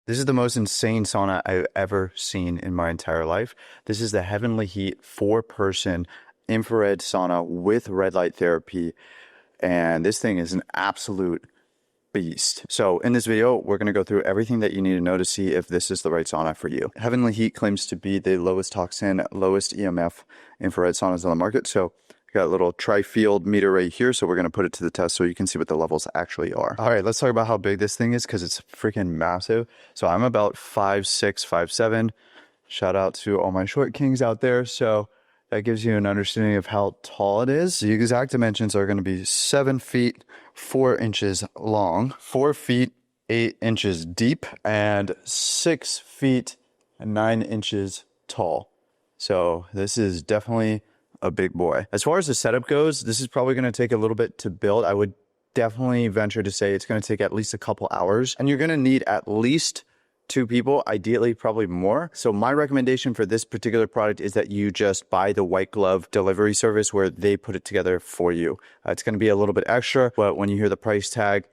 This is the most insane sauna I've ever seen in my entire life. This is the Heavenly Heat 4-person infrared sauna with red light therapy. And this thing is an absolute beast. So in this video, we're going to go through everything that you need to know to see if this is the right sauna for you. Heavenly Heat claims to be the lowest toxin, lowest EMF infrared saunas on the market. So got a little tri-field meter right here, so we're going to put it to the test so you can see what the levels actually are. All right, let's talk about how big this thing is because it's freaking massive. So I'm about 5'6", 5'7". Shout out to all my short kings out there. So that gives you an understanding of how tall it is. The exact dimensions are going to be 7 feet, 4 inches long, 4 feet, 8 inches deep, and 6 feet, 9 inches tall. So this is definitely a big boy. As far as the setup goes, this is probably going to take a little bit to build. I would definitely venture to say it's going to take at least a couple hours, and you're going to need at least 2 people, ideally probably more. So my recommendation for this particular product is that you just buy the white glove delivery service where they put it together for you. It's going to be a little bit extra, but when you hear the price tag,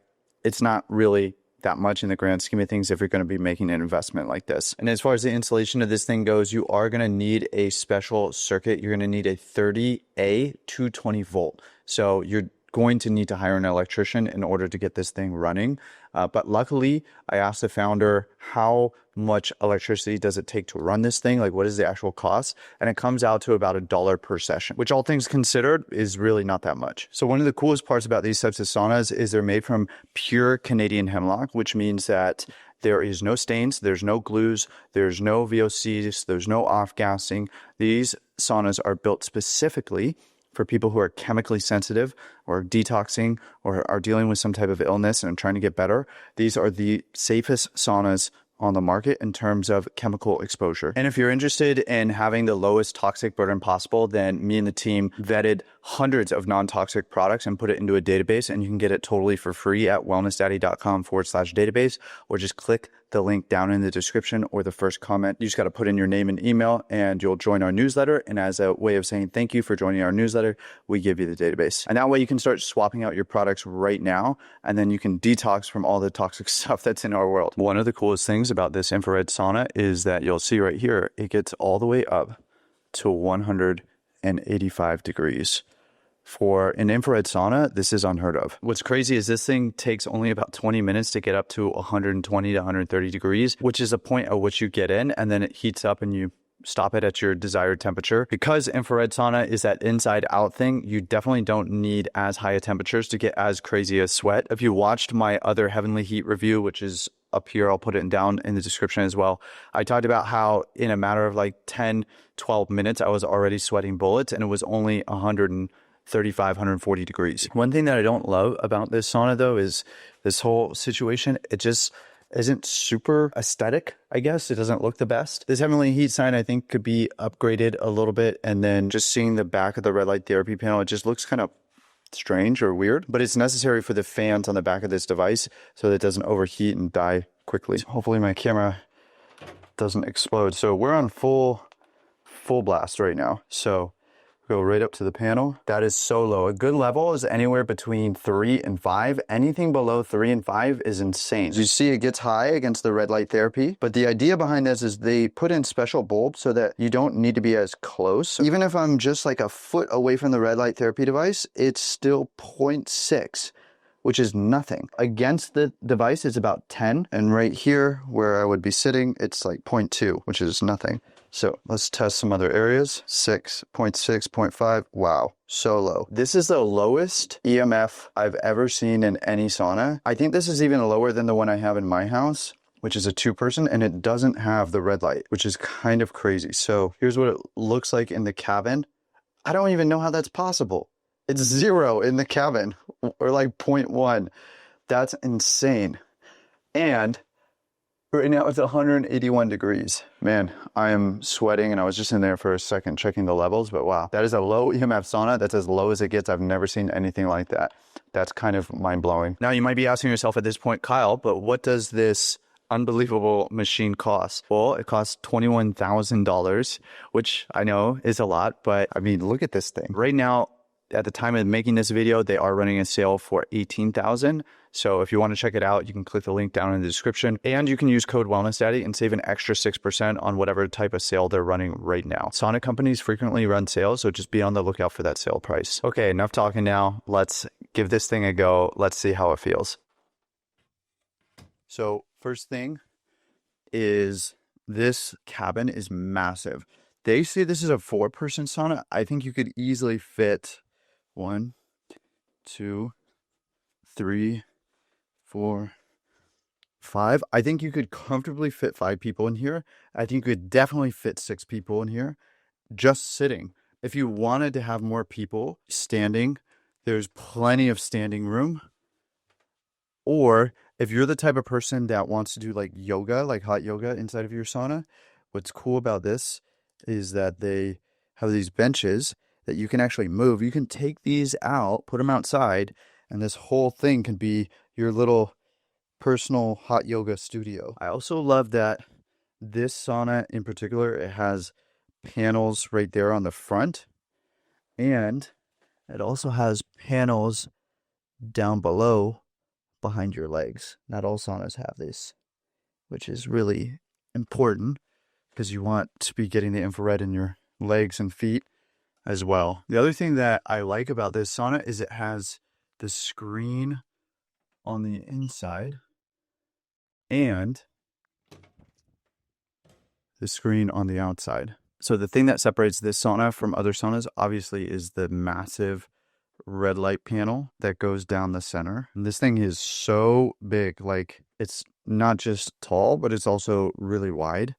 it's not really that much in the grand scheme of things if you're going to be making an investment like this. And as far as the installation of this thing goes, you are going to need a special circuit. You're going to need a 30A 220 volt. So you're going to need to hire an electrician in order to get this thing running. But luckily, I asked the founder, how much electricity does it take to run this thing? Like, what is the actual cost? And it comes out to about $1 per session, which all things considered is really not that much. So one of the coolest parts about these types of saunas is they're made from pure Canadian hemlock, which means that there is no stains, there's no glues, there's no VOCs, there's no off-gassing. These saunas are built specifically for people who are chemically sensitive or detoxing or are dealing with some type of illness and trying to get better. These are the safest saunas on the market in terms of chemical exposure. And if you're interested in having the lowest toxic burden possible, then me and the team vetted hundreds of non-toxic products and put it into a database, and you can get it totally for free at wellnessdaddy.com/database, or just click the link down in the description or the first comment. You just got to put in your name and email and you'll join our newsletter. And as a way of saying thank you for joining our newsletter, we give you the database. And that way you can start swapping out your products right now, and then you can detox from all the toxic stuff that's in our world. One of the coolest things about this infrared sauna is that you'll see right here, it gets all the way up to 185 degrees. For an infrared sauna, this is unheard of. What's crazy is this thing takes only about 20 minutes to get up to 120 to 130 degrees, which is a point at which you get in, and then it heats up and you stop it at your desired temperature. Because infrared sauna is that inside out thing, you definitely don't need as high temperatures to get as crazy a sweat. If you watched my other Heavenly Heat review, which is up here, I'll put it down in the description as well, I talked about how in a matter of like 10, 12 minutes, I was already sweating bullets, and it was only 135, 140 degrees. One thing that I don't love about this sauna though is this whole situation. It just isn't super aesthetic, I guess. It doesn't look the best. This Heavenly Heat sign, I think, could be upgraded a little bit. And then just seeing the back of the red light therapy panel, it just looks kind of strange or weird, but it's necessary for the fans on the back of this device so that it doesn't overheat and die quickly. Hopefully my camera doesn't explode. So we're on full blast right now. So go right up to the panel. That is so low. A good level is anywhere between 3 and 5. Anything below 3 and 5 is insane. As you see, it gets high against the red light therapy. But the idea behind this is they put in special bulbs so that you don't need to be as close. Even if I'm just like a foot away from the red light therapy device, it's still 0.6, which is nothing. Against the device, it's about 10. And right here where I would be sitting, it's like 0.2, which is nothing. So let's test some other areas. 6, 0.6, 0.5. Wow, so low. This is the lowest EMF I've ever seen in any sauna. I think this is even lower than the one I have in my house, which is a 2-person, and it doesn't have the red light, which is kind of crazy. So here's what it looks like in the cabin. I don't even know how that's possible. It's 0 in the cabin, or like 0.1. That's insane. And right now it's 181 degrees. Man, I am sweating, and I was just in there for a second checking the levels, but wow, that is a low EMF sauna. That's as low as it gets. I've never seen anything like that. That's kind of mind-blowing. Now you might be asking yourself at this point, Kyle, but what does this unbelievable machine cost? Well, it costs $21,000, which I know is a lot, but I mean, look at this thing. Right now, at the time of making this video, they are running a sale for $18,000. So if you want to check it out, you can click the link down in the description, and you can use code WellnessDaddy and save an extra 6% on whatever type of sale they're running right now. Sauna companies frequently run sales, so just be on the lookout for that sale price. Okay, enough talking now. Let's give this thing a go. Let's see how it feels. So first thing is this cabin is massive. They say this is a 4-person sauna. I think you could easily fit 1, 2, 3, 4, 5. I think you could comfortably fit 5 people in here. I think you could definitely fit 6 people in here just sitting. If you wanted to have more people standing, there's plenty of standing room. Or if you're the type of person that wants to do like yoga, like hot yoga inside of your sauna, what's cool about this is that they have these benches that you can actually move. You can take these out, put them outside, and this whole thing can be your little personal hot yoga studio. I also love that this sauna in particular, it has panels right there on the front, and it also has panels down below behind your legs. Not all saunas have this, which is really important because you want to be getting the infrared in your legs and feet as well. The other thing that I like about this sauna is it has the screen on the inside and the screen on the outside. So the thing that separates this sauna from other saunas obviously is the massive red light panel that goes down the center. And this thing is so big, like it's not just tall, but it's also really wide.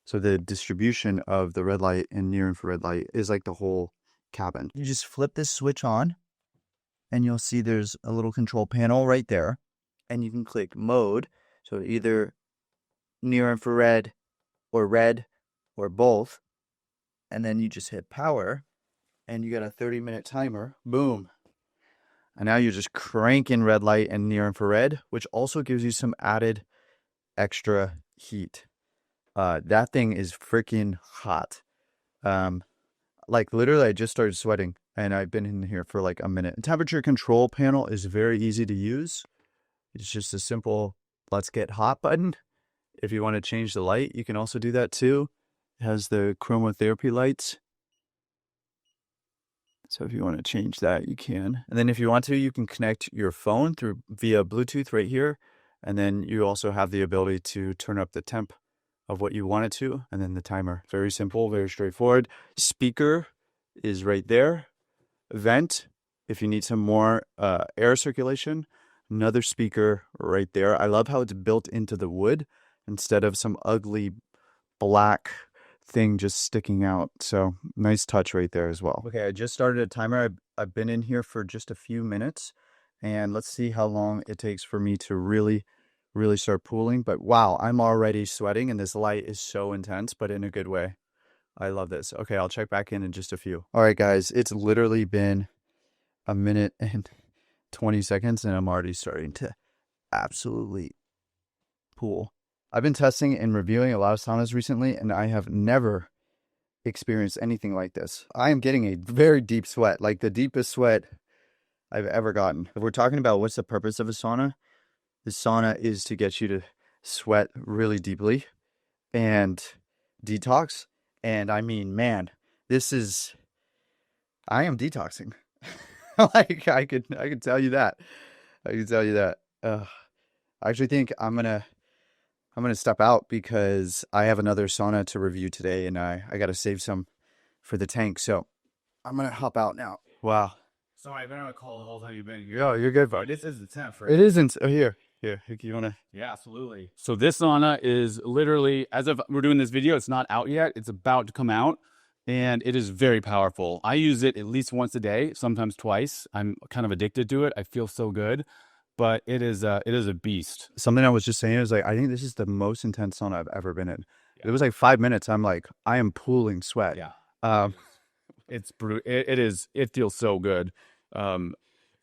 So the distribution of the red light and near infrared light is like the whole cabin. You just flip this switch on and you'll see there's a little control panel right there, and you can click mode. So either near infrared or red or both. And then you just hit power and you got a 30-minute timer. Boom. And now you're just cranking red light and near infrared, which also gives you some added extra heat. That thing is freaking hot. Like literally I just started sweating and I've been in here for like a minute. The temperature control panel is very easy to use. It's just a simple let's get hot button. If you want to change the light, you can also do that too. It has the chromotherapy lights. So if you want to change that, you can. And then if you want to, you can connect your phone via Bluetooth right here. And then you also have the ability to turn up the temp of what you want it to. And then the timer. Very simple, very straightforward. Speaker is right there. Vent, if you need some more air circulation. Another speaker right there. I love how it's built into the wood instead of some ugly black thing just sticking out. So nice touch right there as well. Okay, I just started a timer. I've been in here for just a few minutes, and let's see how long it takes for me to really start pooling. But wow, I'm already sweating, and this light is so intense, but in a good way. I love this. Okay, I'll check back in just a few. All right, guys, it's literally been a minute and 20 seconds, and I'm already starting to absolutely pool. I've been testing and reviewing a lot of saunas recently, and I have never experienced anything like this. I am getting a very deep sweat, like the deepest sweat I've ever gotten. If we're talking about what's the purpose of a sauna, the sauna is to get you to sweat really deeply and detox. And I mean, man, I am detoxing. Like I could tell you that. I can tell you that. I actually think I'm gonna step out because I have another sauna to review today, and I got to save some for the tank. So I'm gonna hop out now. Wow. Sorry, I've been on a call the whole time you've been here. Yo, you're good, bro. This is the temp, right? It isn't. Oh, here. You wanna? Yeah, absolutely. So this sauna is literally, as of we're doing this video, it's not out yet. It's about to come out, and it is very powerful. I use it at least once a day, sometimes twice. I'm kind of addicted to it. I feel so good. But it is a beast. Something I was just saying is like, I think this is the most intense sauna I've ever been in. Yeah. It was like 5 minutes. I'm like, I am pooling sweat. Yeah. It's brutal. It feels so good.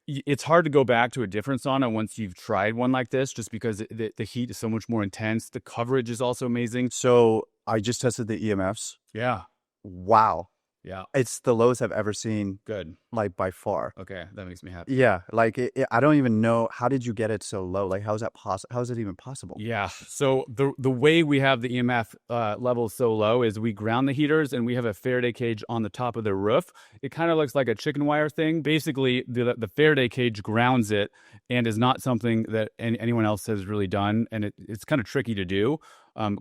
It's hard to go back to a different sauna once you've tried one like this, just because the heat is so much more intense. The coverage is also amazing. So I just tested the EMFs. Yeah. Wow. Yeah. It's the lowest I've ever seen, Good. like by far. Okay. That makes me happy. Yeah, like I don't even know, how did you get it so low? Like, how is that possible? How is it even possible? Yeah. So the way we have the EMF levels so low is we ground the heaters and we have a Faraday cage on the top of the roof. It kind of looks like a chicken wire thing. Basically, the Faraday cage grounds it and is not something that anyone else has really done. And it's kind of tricky to do.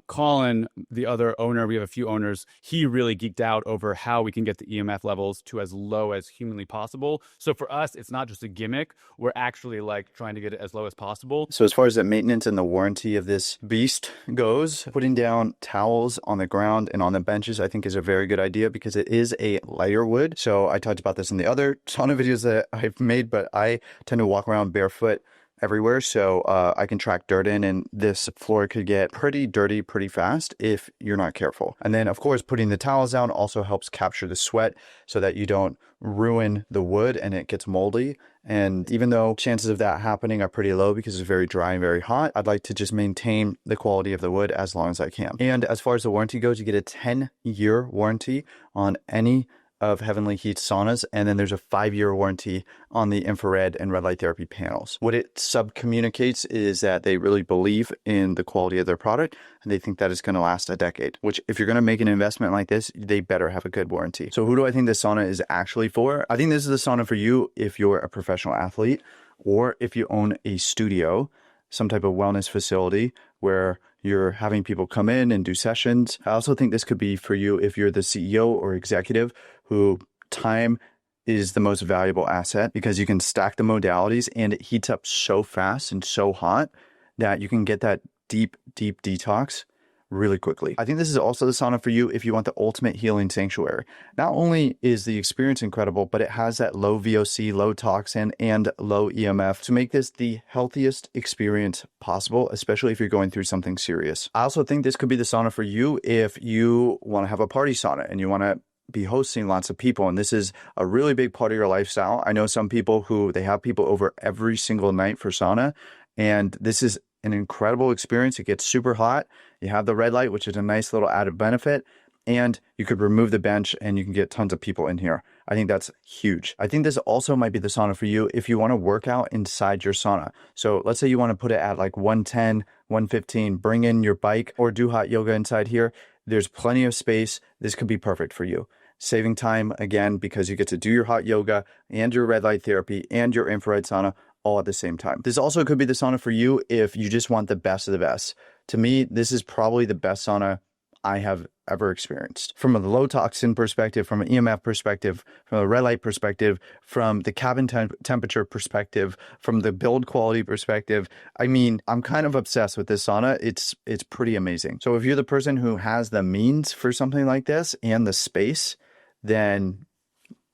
Colin, the other owner, we have a few owners, he really geeked out over how we can get the EMF levels to as low as humanly possible. So for us, it's not just a gimmick. We're actually like trying to get it as low as possible. So as far as the maintenance and the warranty of this beast goes, putting down towels on the ground and on the benches, I think is a very good idea because it is a lighter wood. So I talked about this in the other sauna videos that I've made, but I tend to walk around barefoot everywhere, so I can track dirt in, and this floor could get pretty dirty pretty fast if you're not careful. And then of course putting the towels down also helps capture the sweat so that you don't ruin the wood and it gets moldy. And even though chances of that happening are pretty low because it's very dry and very hot, I'd like to just maintain the quality of the wood as long as I can. And as far as the warranty goes, you get a 10-year warranty on any of Heavenly Heat saunas, and then there's a 5-year warranty on the infrared and red light therapy panels. What it subcommunicates is that they really believe in the quality of their product and they think that it's going to last a decade, which if you're going to make an investment like this, they better have a good warranty. So who do I think this sauna is actually for? I think this is the sauna for you if you're a professional athlete or if you own a studio, some type of wellness facility where you're having people come in and do sessions. I also think this could be for you if you're the CEO or executive who time is the most valuable asset because you can stack the modalities and it heats up so fast and so hot that you can get that deep detox really quickly. I think this is also the sauna for you if you want the ultimate healing sanctuary. Not only is the experience incredible, but it has that low VOC, low toxin, and low EMF to make this the healthiest experience possible, especially if you're going through something serious. I also think this could be the sauna for you if you want to have a party sauna and you want to be hosting lots of people, and this is a really big part of your lifestyle. I know some people who they have people over every single night for sauna, and this is an incredible experience. It gets super hot. You have the red light, which is a nice little added benefit, and you could remove the bench and you can get tons of people in here. I think that's huge. I think this also might be the sauna for you if you want to work out inside your sauna. So let's say you want to put it at like 110, 115, bring in your bike or do hot yoga inside here. There's plenty of space. This could be perfect for you. Saving time again, because you get to do your hot yoga and your red light therapy and your infrared sauna all at the same time. This also could be the sauna for you if you just want the best of the best. To me, this is probably the best sauna I have ever experienced. From a low toxin perspective, from an EMF perspective, from a red light perspective, from the cabin temperature perspective, from the build quality perspective. I mean, I'm kind of obsessed with this sauna. It's pretty amazing. So if you're the person who has the means for something like this and the space, then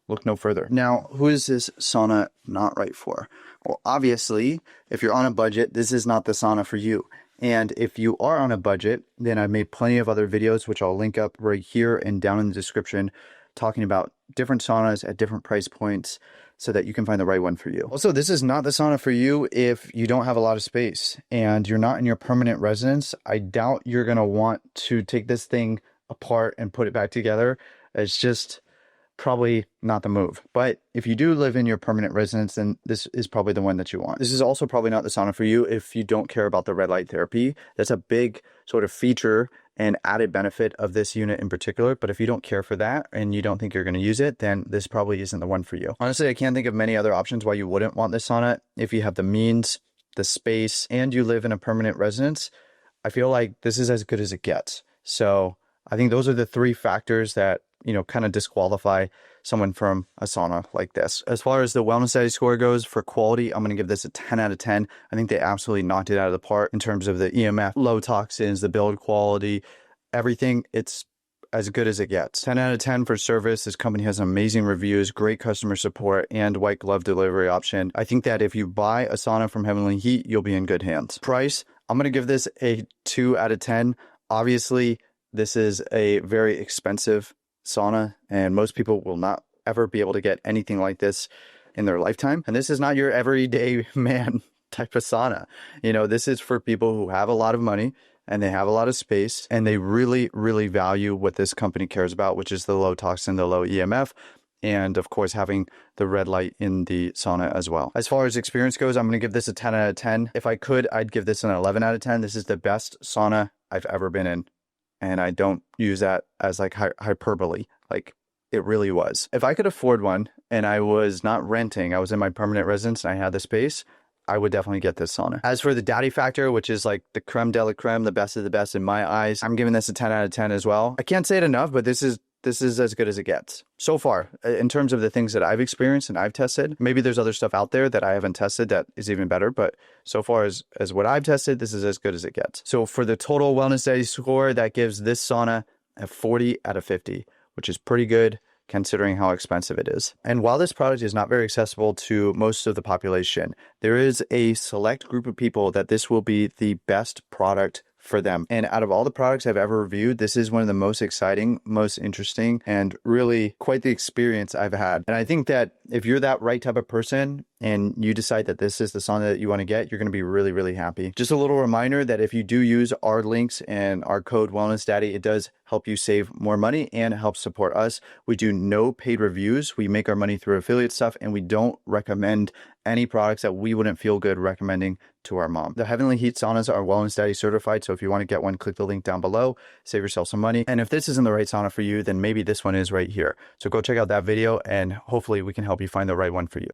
look no further. Now, who is this sauna not right for? Well, obviously, if you're on a budget, this is not the sauna for you. And if you are on a budget, then I've made plenty of other videos, which I'll link up right here and down in the description, talking about different saunas at different price points so that you can find the right one for you. Also, this is not the sauna for you if you don't have a lot of space and you're not in your permanent residence. I doubt you're going to want to take this thing apart and put it back together. It's just probably not the move. But if you do live in your permanent residence, then this is probably the one that you want. This is also probably not the sauna for you if you don't care about the red light therapy. That's a big sort of feature and added benefit of this unit in particular. But if you don't care for that and you don't think you're going to use it, then this probably isn't the one for you. Honestly, I can't think of many other options why you wouldn't want this sauna. If you have the means, the space, and you live in a permanent residence, I feel like this is as good as it gets. So I think those are the three factors that, you know, kind of disqualify someone from a sauna like this. As far as the wellness study score goes for quality, I'm going to give this a 10 out of 10. I think they absolutely knocked it out of the park in terms of the EMF, low toxins, the build quality, everything. It's as good as it gets. 10 out of 10 for service. This company has amazing reviews, great customer support, and white glove delivery option. I think that if you buy a sauna from Heavenly Heat, you'll be in good hands. Price, I'm going to give this a 2 out of 10. Obviously, this is a very expensive sauna, and most people will not ever be able to get anything like this in their lifetime. And this is not your everyday man type of sauna. You know, this is for people who have a lot of money, and they have a lot of space, and they really, really value what this company cares about, which is the low toxin, the low EMF, and of course having the red light in the sauna as well. As far as experience goes, I'm going to give this a 10 out of 10. If I could, I'd give this an 11 out of 10. This is the best sauna I've ever been in. And I don't use that as like hyperbole. Like, it really was. If I could afford one and I was not renting, I was in my permanent residence and I had the space, I would definitely get this sauna. As for the daddy factor, which is like the creme de la creme, the best of the best in my eyes, I'm giving this a 10 out of 10 as well. I can't say it enough, but this is as good as it gets so far in terms of the things that I've experienced and I've tested. Maybe there's other stuff out there that I haven't tested that is even better, but so far as what I've tested, this is as good as it gets. So for the total wellness daddy score, that gives this sauna a 40 out of 50, which is pretty good considering how expensive it is. And while this product is not very accessible to most of the population, there is a select group of people that this will be the best product for them. And out of all the products I've ever reviewed, this is one of the most exciting, most interesting, and really quite the experience I've had. And I think that if you're that right type of person and you decide that this is the sauna that you want to get, you're going to be really, really happy. Just a little reminder that if you do use our links and our code Wellness Daddy, it does help you save more money and help support us. We do no paid reviews. We make our money through affiliate stuff, and we don't recommend any products that we wouldn't feel good recommending to our mom. The Heavenly Heat saunas are Wellness Daddy certified, so if you want to get one, click the link down below, save yourself some money. And if this isn't the right sauna for you, then maybe this one is right here. So go check out that video and hopefully we can help you find the right one for you.